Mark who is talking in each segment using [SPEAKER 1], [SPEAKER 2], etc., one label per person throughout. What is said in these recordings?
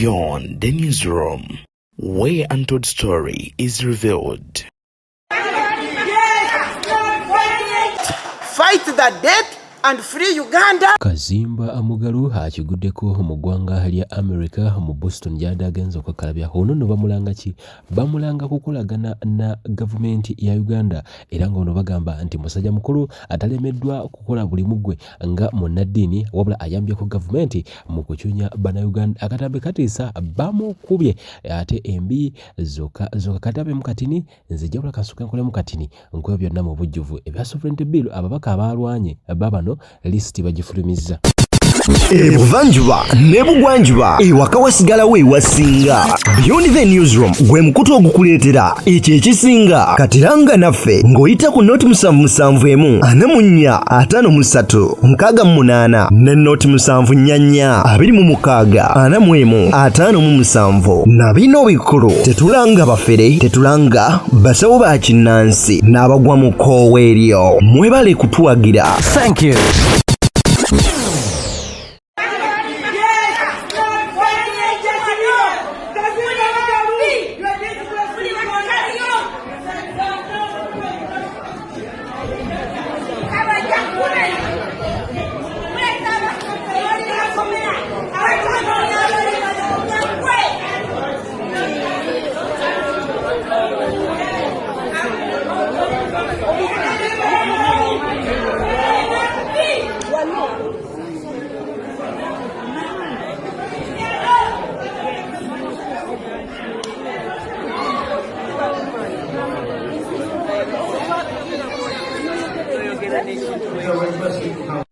[SPEAKER 1] Beyond the newsroom, where untold story is revealed.
[SPEAKER 2] Fight the debt and free Uganda.
[SPEAKER 3] Kazimba Amugalu akiguddeko mu ggwanga lya America mu Boston gy'adde agenza okwekalabya. Ono no bamulanga ki? Bamulanga kukolagana na gavumenti ya Uganda era ng'ono bagamba nti musajja mukulu atalemeddwa kukola buli mugwe nga munnaddiini wabula ayambyeko gavumenti mu kucunya bannayuganda. Akatambe katiisa bamukubye ate embi zokka katabe mu katini nze jabula kansuka nkole mu katini nkuba byonna mu bujjuvu ebya sovereignty bill ababaka abalwanye babano listi bagifulumizza.
[SPEAKER 4] Ebuvanjuba ne bugwanjuba ewaka wasigalawo ewasinga. Beyond the newsroom gwe mukutu ogukuleetera ekyo ekisinga katiranga naffe ng'oyita ku noti 771 ne noti 744 na bino bikulu tetulanga bafere tetulanga basawo ba kinnansi n'abagwa mu koowe eryo mwebale kutuwagira.
[SPEAKER 3] Thank you.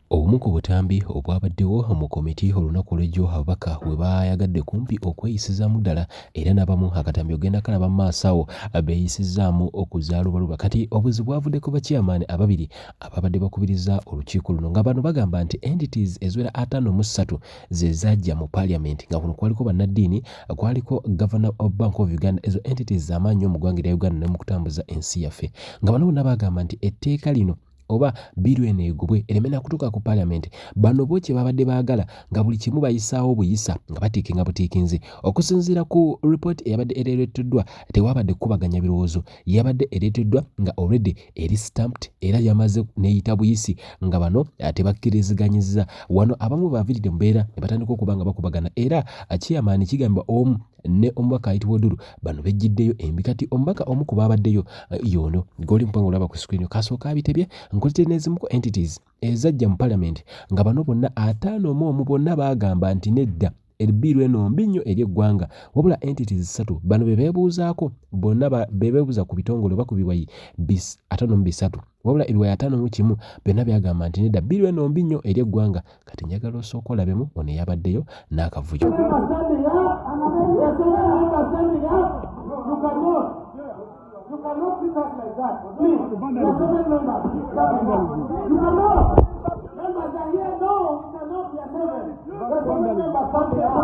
[SPEAKER 3] Obumu ku butambi obwabaddewo mu komiti olunaku olw'ejjo ababaka we bayagadde kumpi okweyisizaamu ddala era n'abamu akatambi ogenda kalaba mu maaso awo beeyisizaamu okuzaalubaluba. Kati obuzi bwavuddeko bachairman ababiri ababadde bakubiriza olukiiko luno nga bano bagamba nti entities eziwera 53 ze zajja mu parliament nga kuno kwaliko bannaddiini kwaliko governor of Bank of Uganda. Ezo entities z'amaanyi mu ggwanga lya Uganda ne mu kutambuza ensi yaffe nga bano bonna bagamba nti etteeka lino oba biru eno egobwe eremena kutuuka ku parliament bano bo kye babadde baagala nga buli kimu bayisaawo buyisa nga batiikinga butiikinze. Okusinziira ku report eyabadde ereeteddwa tewabadde kukubaganya birowoozo, yabadde ereeteddwa nga already eri stamped era yamaze neeyita buyisi nga bano tebakkiriziganyizza. Wano abamu baaviridde mu mbeera ne batandika okuba nga bakubagana era chairman kigamba omu ne omubaka ayitibwa Odulu bano bejjiddeyo embi. Kati omubaka omu ku baabaddeyo yono goli mpango olaba ku screen kasooka abitebye nkolite n'ezimu ku entities ezajja mu parliament nga bano bonna 51 bonna bagamba nti nedda ebbiru eno mbi nnyo eri eggwanga wabula entities 3 bano be beebuuzaako bonna beebuuza ku bitongole oba ku biwayi 53 wabula ebiwayi 51 byonna byagamba nti nedda bbiru eno mbi nnyo eri eggwanga. Kati njagala osooka olabemu ono eyabaddeyo n'akavuyo.
[SPEAKER 5] You cannot treat us like that. Please, we are seven members. You cannot. Members are here. No, we cannot. We are seven. We are seven members. We are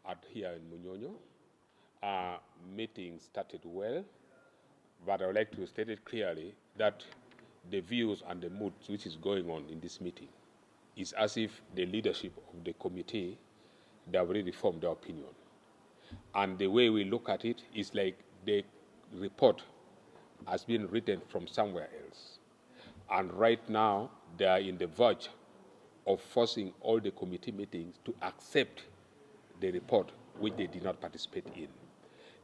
[SPEAKER 6] At here in Munyonyo, meeting started well, but I would like to state it clearly that the views and the mood which is going on in this meeting is as if the leadership of the committee, they have already formed their opinion. And the way we look at it is like the report has been written from somewhere else. And right now, they are in the verge of forcing all the committee meetings to accept the report which they did not participate in.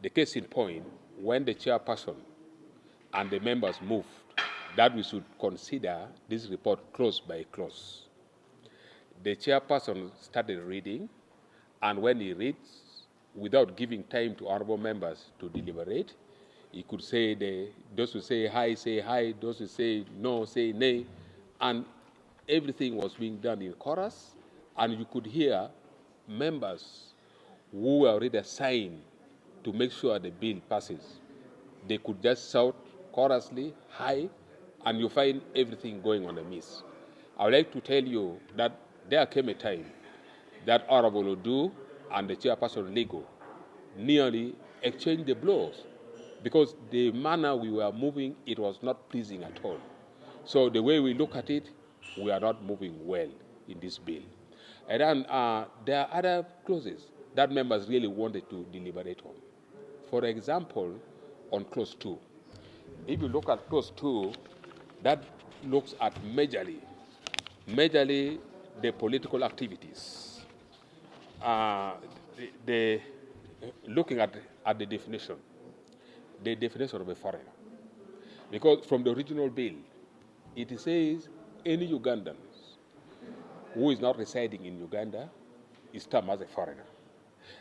[SPEAKER 6] The case in point, when the chairperson and the members moved that we should consider this report clause by clause, the chairperson started reading, and when he reads, without giving time to honorable members to deliberate, he could say, those who say hi, those who say no, say nay, and everything was being done in chorus, and you could hear members who were already assigned to make sure the bill passes. They could just shout chorously, hi, and you find everything going on amiss. I would like to tell you that there came a time that Honorable Odu and the chairperson Lego nearly exchanged the blows because the manner we were moving, it was not pleasing at all. So the way we look at it, we are not moving well in this bill. And then there are other clauses that members really wanted to deliberate on. For example, on clause 2. If you look at clause 2, that looks at majorly the political activities. Looking at the definition of a foreigner. Because from the original bill, it says any Ugandan who is not residing in Uganda is termed as a foreigner.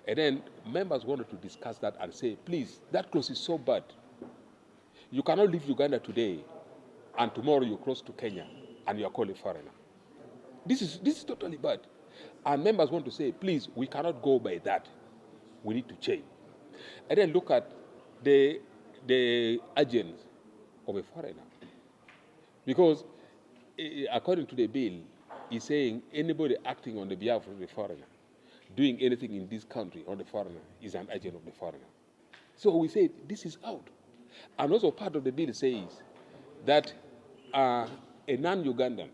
[SPEAKER 6] And then members wanted to discuss that and say, please, that clause is so bad. You cannot leave Uganda today and tomorrow you cross to Kenya and you are called a foreigner. This is totally bad. And members want to say, please, we cannot go by that. We need to change. And then look at the agents of a foreigner. Because according to the bill, it's saying anybody acting on the behalf of the foreigner, doing anything in this country on the foreigner, is an agent of the foreigner. So we say this is out. And also part of the bill says that a non-Ugandan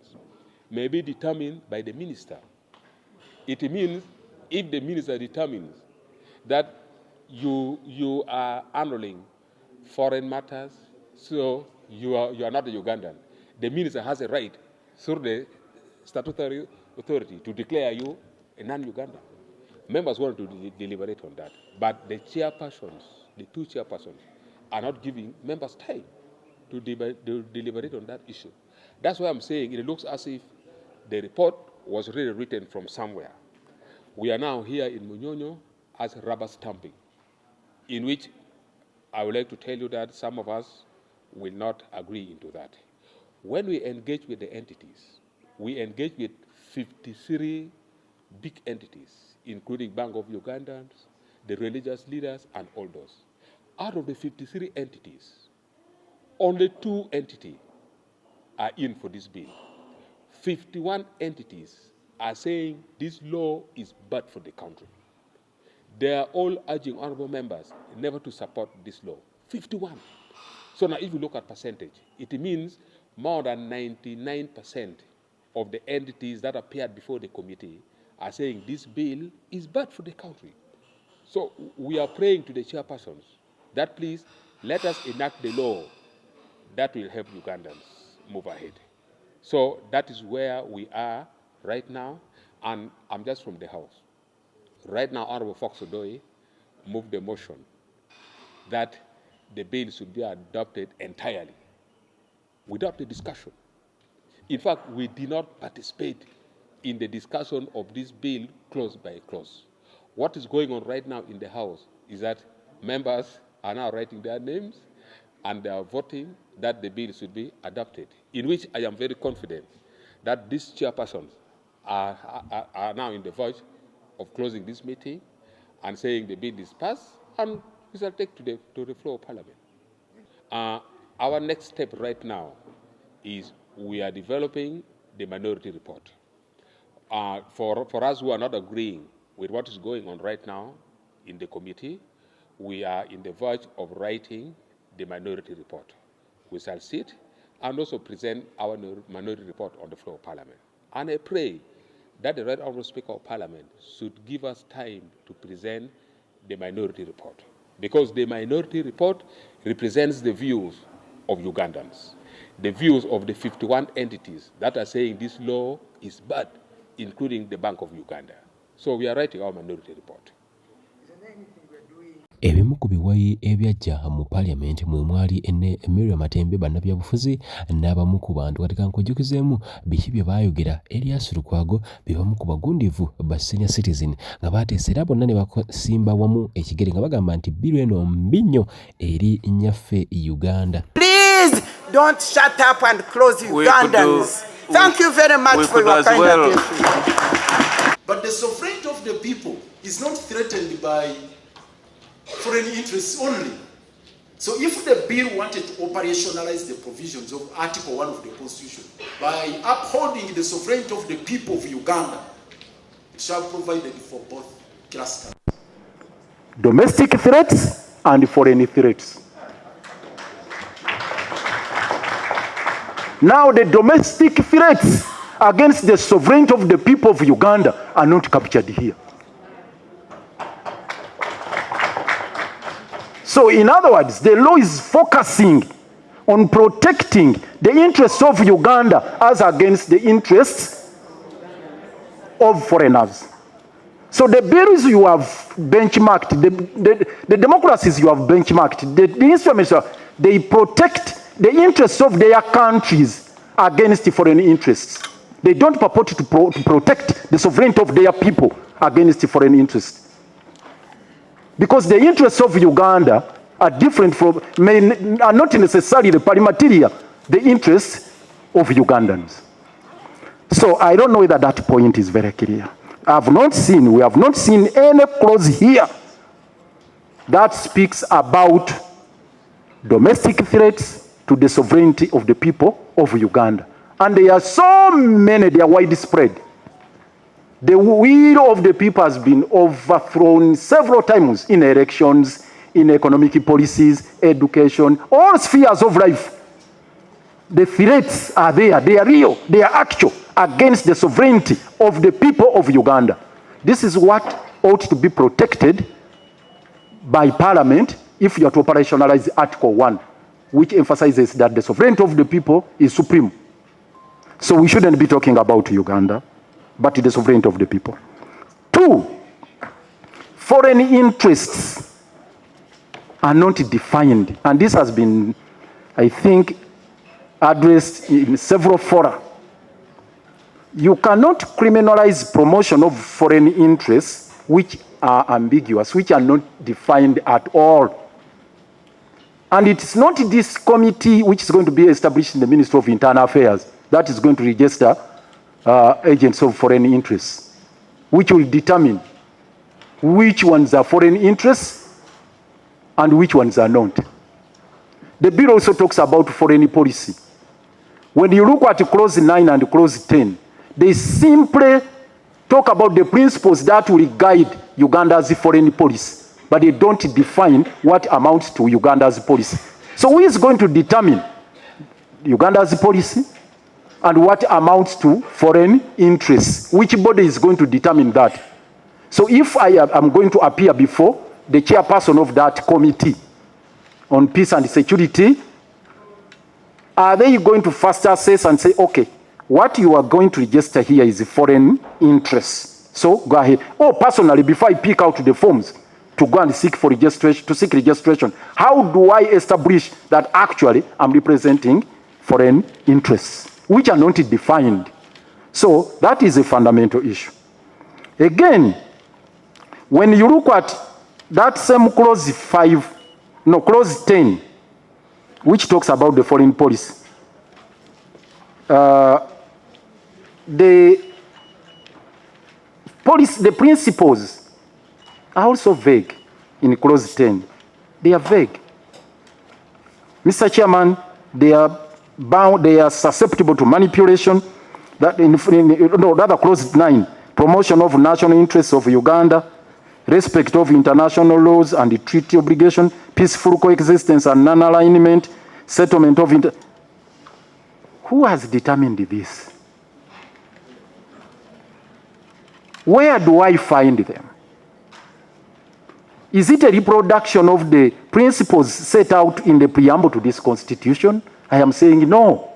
[SPEAKER 6] may be determined by the minister. It means if the minister determines that you are handling foreign matters, so you are not a Ugandan, the minister has a right through the statutory authority to declare you a non-Ugandan. Members want to deliberate on that, but the chairpersons, the two chairpersons, are not giving members time to deliberate on that issue. That's why I'm saying it looks as if the report was really written from somewhere. We are now here in Munyonyo as rubber stamping, in which I would like to tell you that some of us will not agree into that. When we engage with the entities, we engage with 53 big entities, including Bank of Ugandans, the religious leaders, and all those. Out of the 53 entities, only 2 entities are in for this bill. 51 entities are saying this law is bad for the country. They are all urging honorable members never to support this law. 51. So now if you look at percentage, it means more than 99% of the entities that appeared before the committee are saying this bill is bad for the country. So we are praying to the chairpersons that please let us enact the law that will help Ugandans move ahead. So that is where we are right now, and I'm just from the House. Right now, Honorable Fox Odoye moved the motion that the bill should be adopted entirely, without the discussion. In fact, we did not participate in the discussion of this bill clause by clause. What is going on right now in the House is that members are now writing their names and they are voting that the bill should be adopted, in which I am very confident that these chairpersons are now in the verge of closing this meeting and saying the bill is passed, and we shall take to the floor of Parliament. Our next step right now is we are developing the minority report. For us who are not agreeing with what is going on right now in the committee, we are in the verge of writing the minority report. We shall sit and also present our minority report on the floor of Parliament. And I pray that the Right Honourable Speaker of Parliament should give us time to present the minority report, because the minority report represents the views of Ugandans, the views of the 51 entities that are saying this law is bad, including the Bank of Uganda. So we are writing our minority report.
[SPEAKER 3] Ebimu ku biwayi ebyajja mu Parliament mwe mwali Emilio Matembe bannabyabufuzi n'abamu ku bantu kati kankujjukizeemu biki bye baayogera Elias Lukwago bibamu ku bagundivu ba senior citizen nga baateesa era bonna ne basimba wamu ekigere nga bagamba nti biru eno mbi nnyo eri nnyaffe Uganda.
[SPEAKER 2] Please don't shut up and close Ugandans. Thank you very much for your kind attention.
[SPEAKER 7] But the sovereignty of the people is not threatened by foreign interests only. So if the bill wanted to operationalize the provisions of Article 1 of the Constitution by upholding the sovereignty of the people of Uganda, it shall provide for both clusters.
[SPEAKER 8] Domestic threats and foreign threats. Now the domestic threats against the sovereignty of the people of Uganda are not captured here. So in other words, the law is focusing on protecting the interests of Uganda as against the interests of foreigners. So the bills you have benchmarked, the democracies you have benchmarked, the instruments, they protect the interests of their countries against foreign interests. They don't purport to protect the sovereignty of their people against foreign interests. Because the interests of Uganda are different from, are not necessarily material, the interests of Ugandans. So I don't know whether that point is very clear. We have not seen any clause here that speaks about domestic threats to the sovereignty of the people of Uganda. And they are so many, they are widespread. The will of the people has been overthrown several times in elections, in economic policies, education, all spheres of life. The threats are there, they are real, they are actual against the sovereignty of the people of Uganda. This is what ought to be protected by Parliament if you are to operationalize Article 1, which emphasizes that the sovereignty of the people is supreme. So we shouldn't be talking about Uganda, but the sovereignty of the people. 2, foreign interests are not defined. And this has been, I think, addressed in several fora. You cannot criminalize promotion of foreign interests which are ambiguous, which are not defined at all. And it's not this committee which is going to be established in the Ministry of Internal Affairs that is going to register agents of foreign interests, which will determine which ones are foreign interests and which ones are not. The bill also talks about foreign policy. When you look at clause 9 and clause 10, they simply talk about the principles that will guide Uganda's foreign policy, but they don't define what amounts to Uganda's policy. So who is going to determine Uganda's policy and what amounts to foreign interests? Which body is going to determine that? So if I am going to appear before the chairperson of that committee on peace and security, are they going to first assess and say, okay, what you are going to register here is foreign interests. So go ahead. Oh, personally, before I pick out the forms to go and seek for registration, how do I establish that actually I'm representing foreign interests, which are not defined? So that is a fundamental issue. Again, when you look at that same clause 10, which talks about the foreign policy, the principles are also vague in clause 10. They are vague. Mr. Chairman, they are bound, they are susceptible to manipulation. That rather clause 9, promotion of national interests of Uganda, respect of international laws and the treaty obligation, peaceful coexistence and non-alignment, settlement of Who has determined this? Where do I find them? Is it a reproduction of the principles set out in the preamble to this constitution? I am saying no.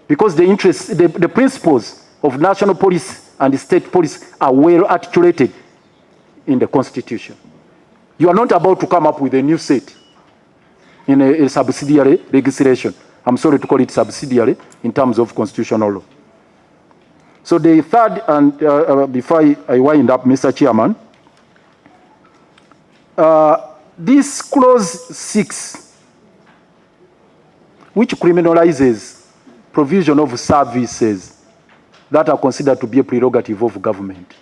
[SPEAKER 8] Because the principles of national policy and state policy are well articulated in the constitution. You are not about to come up with a new set in a subsidiary legislation. I'm sorry to call it subsidiary in terms of constitutional law. So the third, and before I wind up, Mr. Chairman, this clause 6, which criminalizes provision of services that are considered to be a prerogative of government.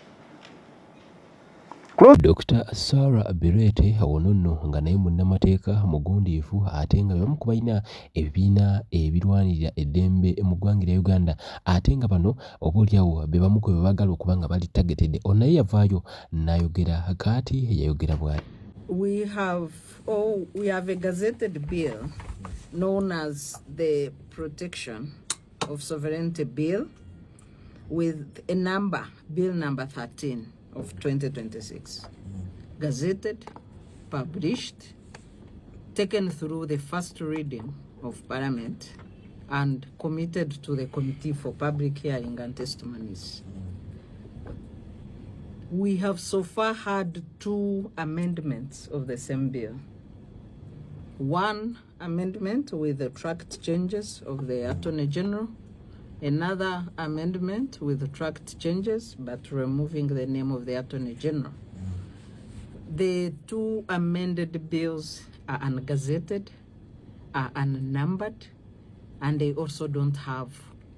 [SPEAKER 3] Dr. Sarah Birete awononno nga naye munnamateeka mugundiifu ate nga bebamu ku balina ebibiina ebirwanirira eddembe mu ggwanga lya Uganda ate nga bano oboolyawo be bamu ku be baagala okuba nga bali targeted. Ono naye yavaayo n'ayogera kaati yayogera bw'ati.
[SPEAKER 9] We have a gazetted bill known as the Protection of Sovereignty Bill with a number, Bill number 13 of 2026. Gazetted, published, taken through the first reading of Parliament, and committed to the Committee for Public Hearing and Testimonies. We have so far had 2 amendments of the same bill. One amendment with the tracked changes of the Attorney General, another amendment with the tracked changes but removing the name of the Attorney General. The 2 amended bills are ungazetted, are unnumbered, and they also don't have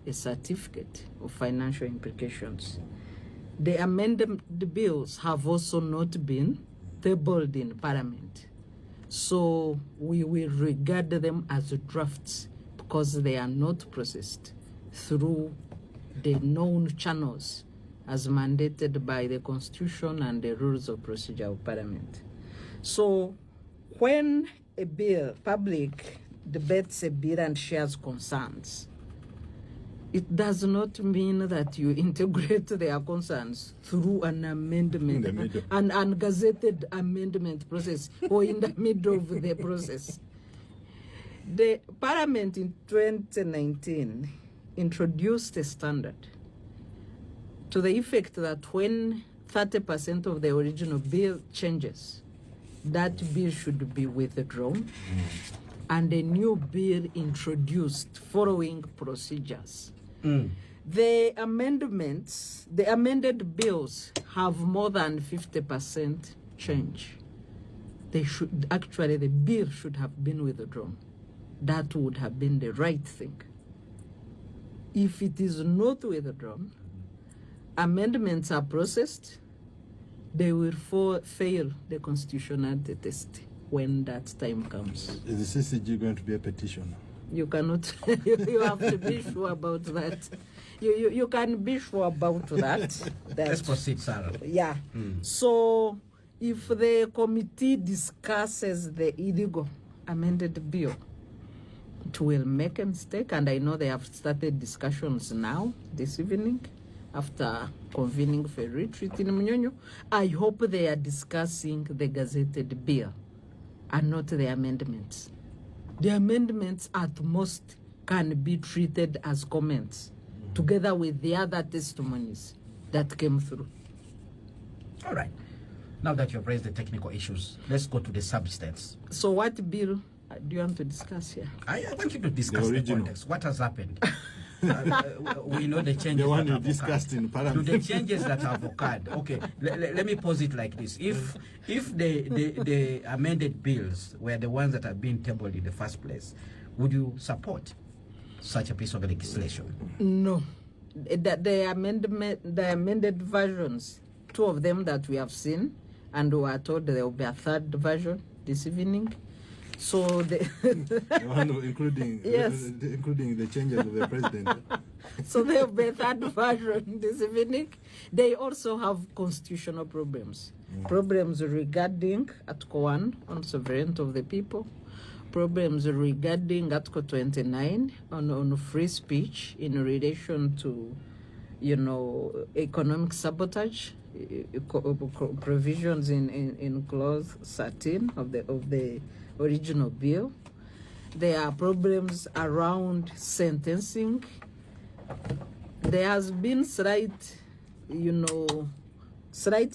[SPEAKER 9] a certificate of financial implications. The amended bills have also not been tabled in Parliament. So we will regard them as drafts because they are not processed through the known channels as mandated by the Constitution and the rules of procedure of Parliament. So when a bill, public debates a bill and shares concerns, it does not mean that you integrate their concerns through an amendment, an ungazetted amendment process, or in the middle of the process. The Parliament in 2019 introduced a standard to the effect that when 30% of the original bill changes, that bill should be withdrawn and a new bill introduced following procedures. The amendments, the amended bills have more than 50% change. They should, actually the bill should have been withdrawn. That would have been the right thing. If it is not withdrawn, amendments are processed, they will fail the constitutionality test when that time comes.
[SPEAKER 10] Is the CCG going to be a petition?
[SPEAKER 9] You cannot, you have to be sure about that. You can be sure about that.
[SPEAKER 11] Let's proceed, Sarah.
[SPEAKER 9] Yeah. So if the committee discusses the illegal amended bill, it will make a mistake, and I know they have started discussions now, this evening, after convening for a retreat in Munyonyo. I hope they are discussing the gazetted bill and not the amendments. The amendments at most can be treated as comments together with the other testimonies that came through.
[SPEAKER 11] All right. Now that you've raised the technical issues, let's go to the substance.
[SPEAKER 9] So what bill do you want to discuss here?
[SPEAKER 11] I want you to discuss the context. What has happened? We know the changes.
[SPEAKER 10] The one you discussed in Parliament.
[SPEAKER 11] The changes that have occurred. Okay, let me pose it like this: if the amended bills were the ones that have been tabled in the first place, would you support such a piece of legislation?
[SPEAKER 9] No, the amended versions, 2 of them that we have seen, and we are told there will be a 3rd version this evening. So the
[SPEAKER 10] one including the changes of the president.
[SPEAKER 9] So they have a 3rd version this evening. They also have constitutional problems. Problems regarding Article 1 on sovereignty of the people. Problems regarding Article 29 on free speech in relation to, economic sabotage, provisions in clause 13 of the original bill. There are problems around sentencing. There has been slight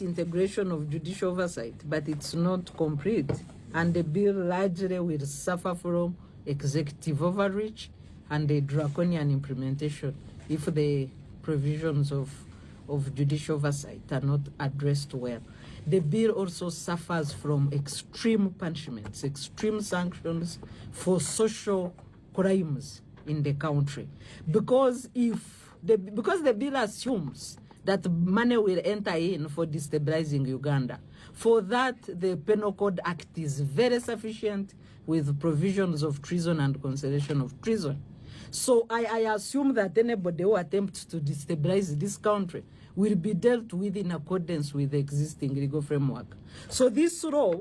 [SPEAKER 9] integration of judicial oversight, but it's not complete. And the bill largely will suffer from executive overreach and a draconian implementation if the provisions of judicial oversight are not addressed well. The bill also suffers from extreme punishments, extreme sanctions for social crimes in the country. Because the bill assumes that money will enter in for destabilizing Uganda. For that, the Penal Code Act is very sufficient with provisions of treason and consideration of treason. So I assume that anybody who attempts to destabilize this country will be dealt with in accordance with the existing legal framework. So this law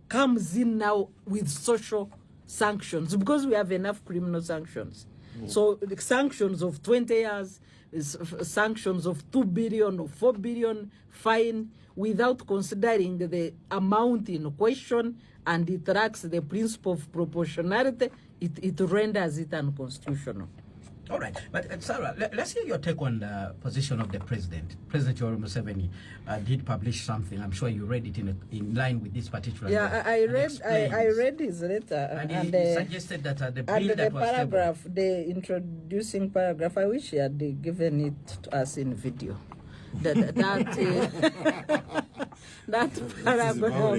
[SPEAKER 9] comes in now with social sanctions because we have enough criminal sanctions. So the sanctions of 20 years, sanctions of 2 billion or 4 billion fine without considering the amount in question, and it lacks the principle of proportionality, it renders it unconstitutional.
[SPEAKER 11] All right, but Sarah, let's hear your take on the position of the president. President Yoweri Museveni did publish something. I'm sure you read it in line with this particular.
[SPEAKER 9] Yeah, I read his letter,
[SPEAKER 11] and he suggested that the bill
[SPEAKER 9] and
[SPEAKER 11] that
[SPEAKER 9] the
[SPEAKER 11] was
[SPEAKER 9] paragraph, the introducing paragraph. I wish he had given it to us in video. That paragraph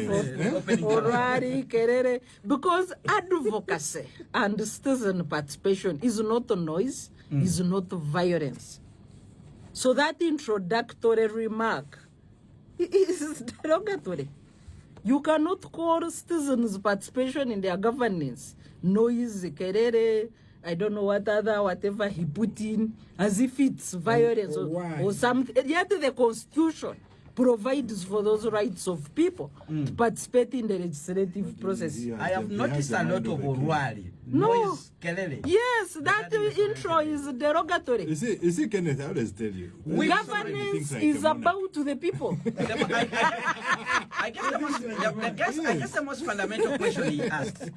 [SPEAKER 9] because advocacy and citizen participation is not a noise, is not violence. So that introductory remark is derogatory. You cannot call citizens' participation in their governance noise, kerere, I don't know whatever he put in, as if it's violence or something. Yet the Constitution provides for those rights of people to participate in the legislative process.
[SPEAKER 11] I have noticed a lot of orwari.
[SPEAKER 9] No. Yes, that intro is derogatory.
[SPEAKER 10] You see, Kenneth, I always tell you.
[SPEAKER 9] Governance is about the people.
[SPEAKER 11] I guess the most fundamental question he asked,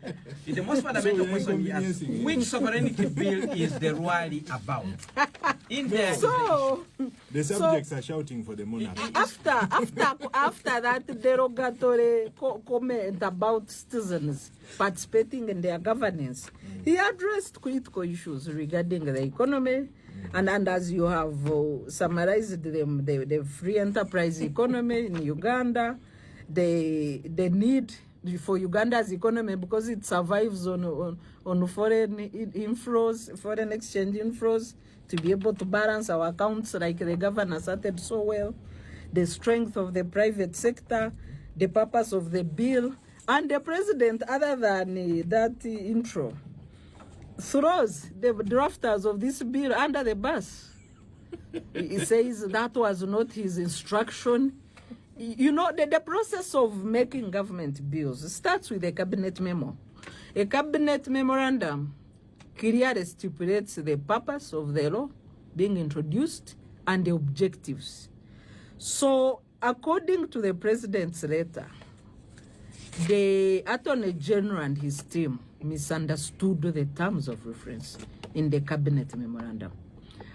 [SPEAKER 11] which sovereignty bill is the rally about?
[SPEAKER 10] The subjects are shouting for the monarch.
[SPEAKER 9] After that derogatory comment about citizens participating in their governance, he addressed critical issues regarding the economy, and as you have summarized them, the free enterprise economy in Uganda, the need for Uganda's economy because it survives on foreign inflows, foreign exchange inflows, to be able to balance our accounts like the governor started so well, the strength of the private sector, the purpose of the bill, and the president, other than that intro, throws the drafters of this bill under the bus. He says that was not his instruction. You know, the process of making government bills starts with a cabinet memo. A cabinet memorandum clearly stipulates the purpose of the law being introduced and the objectives. So, according to the president's letter, the Attorney General and his team misunderstood the terms of reference in the cabinet memorandum.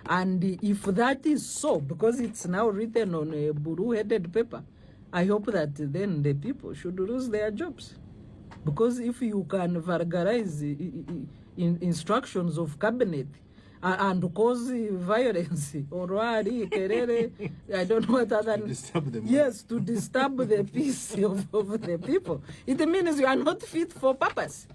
[SPEAKER 9] And if that is so, because it's now written on a blue-headed paper, I hope that then the people should lose their jobs. Because if you can vulgarize instructions of cabinet and cause violence or I don't know what other to disturb the peace of the people, it means you are not fit for purpose.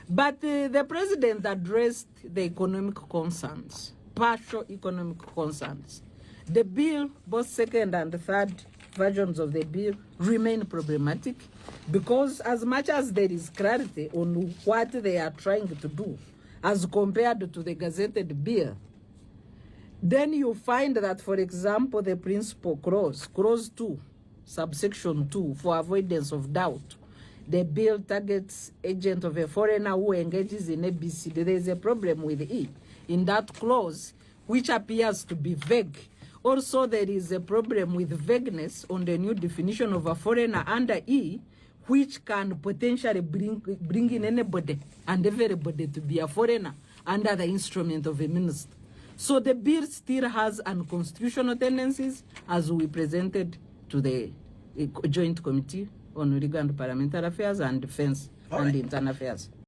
[SPEAKER 9] But the president addressed the economic concerns, partial economic concerns. The bill, both second and third versions of the bill, remain problematic because as much as there is clarity on what they are trying to do as compared to the gazetted bill, then you find that, for example, the principal clause 2, subsection 2, for avoidance of doubt, the bill targets agent of a foreigner who engages in ABC. There is a problem with E in that clause, which appears to be vague. Also, there is a problem with vagueness on the new definition of a foreigner under E, which can potentially bring in anybody and everybody to be a foreigner under the instrument of a minister. So the bill still has unconstitutional tendencies, as we presented to the Joint Committee on Legal and Parliamentary Affairs and Defense and Internal Affairs.